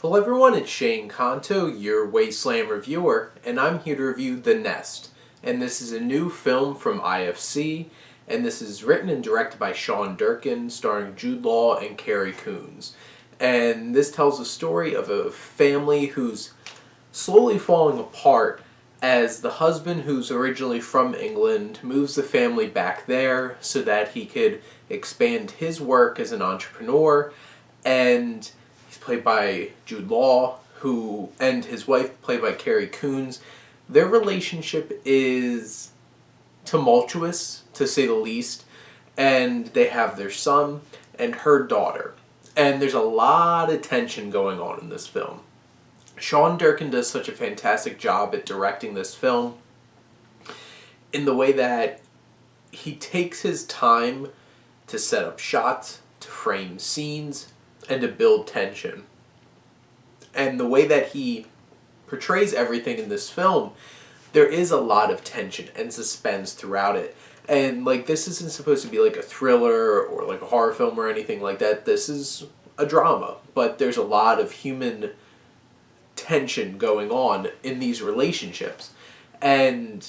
Hello everyone, it's Shane Kanto, your Wasteland Reviewer, and I'm here to review The Nest. And this is a new film from IFC, and this is written and directed by Sean Durkin, starring Jude and Carrie Coons. And this tells the story of a family who's slowly falling apart as the husband, who's originally from England, moves the family back there so that he could expand his work as an entrepreneur, and he's played by Jude and his wife, played by Carrie Coons. Their relationship is tumultuous, to say the least, and they have their son and her daughter. And there's a lot of tension going on in this film. Sean Durkin does such a fantastic job at directing this film in the way that he takes his time to set up shots, to frame scenes, and to build tension. And the way that he portrays everything in this film, there is a lot of tension and suspense throughout it. And this isn't supposed to be like a thriller or like a horror film or anything like that. This is a drama, but there's a lot of human tension going on in these relationships. And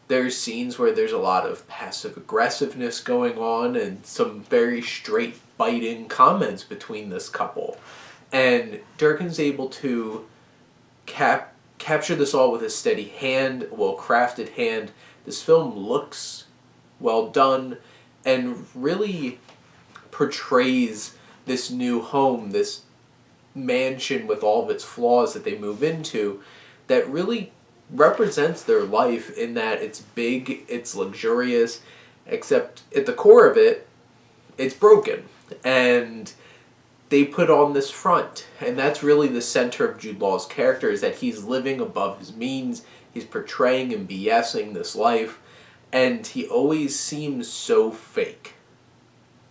there's scenes where there's a lot of passive aggressiveness going on and some very straight biting comments between this couple. And Durkin's able to capture this all with a steady hand, a well-crafted hand. This film looks well done and really portrays this new home, this mansion with all of its flaws that they move into, that really represents their life in that it's big, it's luxurious, except at the core of it, it's broken. And they put on this front, and that's really the center of Jude Law's character, is that he's living above his means, he's portraying and BSing this life, and he always seems so fake.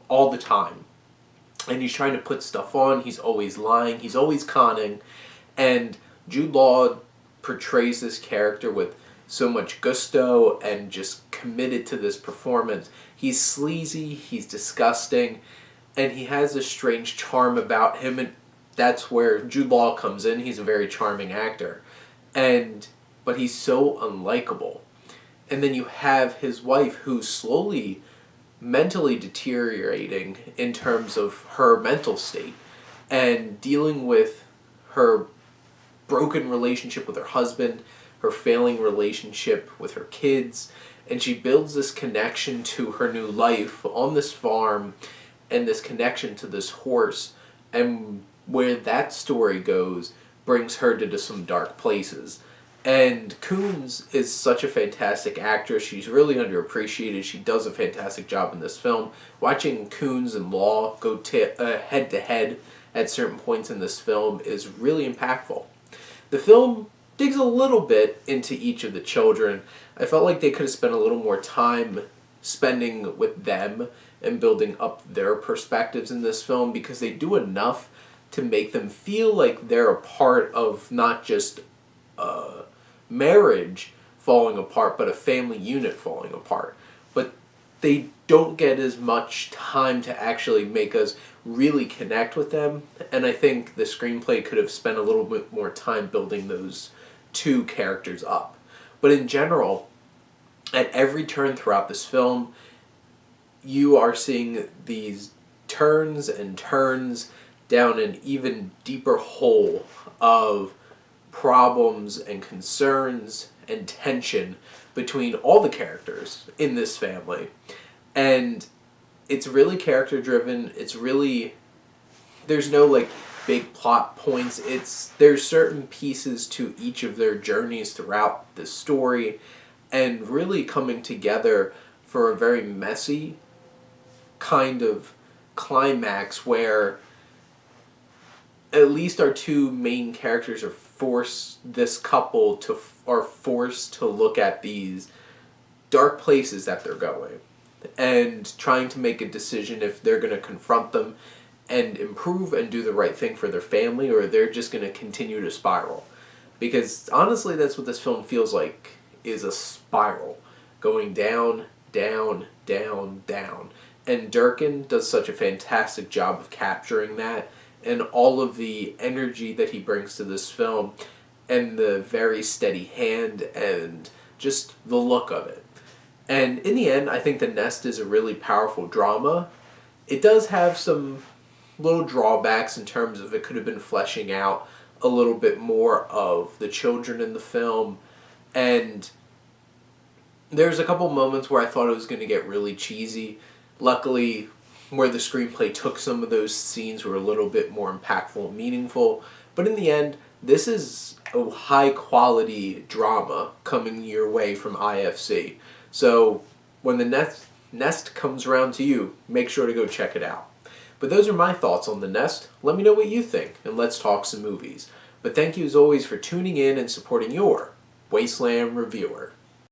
All the time. And he's trying to put stuff on, he's always lying, he's always conning, and Jude Law portrays this character with so much gusto and just committed to this performance. He's sleazy, he's disgusting, and he has a strange charm about him, and that's where Jude Law comes in. He's a very charming actor, but he's so unlikable. And then you have his wife, who's slowly mentally deteriorating in terms of her mental state and dealing with her broken relationship with her husband, her failing relationship with her kids, and she builds this connection to her new life on this farm and this connection to this horse, and where that story goes brings her to some dark places. And Coons is such a fantastic actress. She's really underappreciated. She does a fantastic job in this film. Watching Coons and Law go head to head at certain points in this film is really impactful. The film digs a little bit into each of the children. I felt like they could have spent a little more time spending with them and building up their perspectives in this film, because they do enough to make them feel like they're a part of not just marriage falling apart, but a family unit falling apart. But they don't get as much time to actually make us really connect with them, and I think the screenplay could have spent a little bit more time building those two characters up. But in general, at every turn throughout this film, you are seeing these turns and turns down an even deeper hole of problems and concerns and tension between all the characters in this family. And it's really character driven. There's no big plot points. There's certain pieces to each of their journeys throughout the story, and really coming together for a very messy kind of climax where at least our two main characters are forced to look at these dark places that they're going and trying to make a decision if they're going to confront them and improve and do the right thing for their family, or they're just going to continue to spiral. Because honestly, that's what this film feels like, is a spiral going down, down, down, down. And Durkin does such a fantastic job of capturing that and all of the energy that he brings to this film, and the very steady hand and just the look of it. And in the end, I think The Nest is a really powerful drama. It does have some little drawbacks in terms of it could have been fleshing out a little bit more of the children in the film, and there's a couple moments where I thought it was going to get really cheesy. Luckily, where the screenplay took some of those scenes were a little bit more impactful and meaningful. But in the end, this is a high quality drama coming your way from IFC. So when the Nest comes around to you, make sure to go check it out. But those are my thoughts on The Nest. Let me know what you think, and let's talk some movies. But thank you as always for tuning in and supporting your Wasteland Reviewer.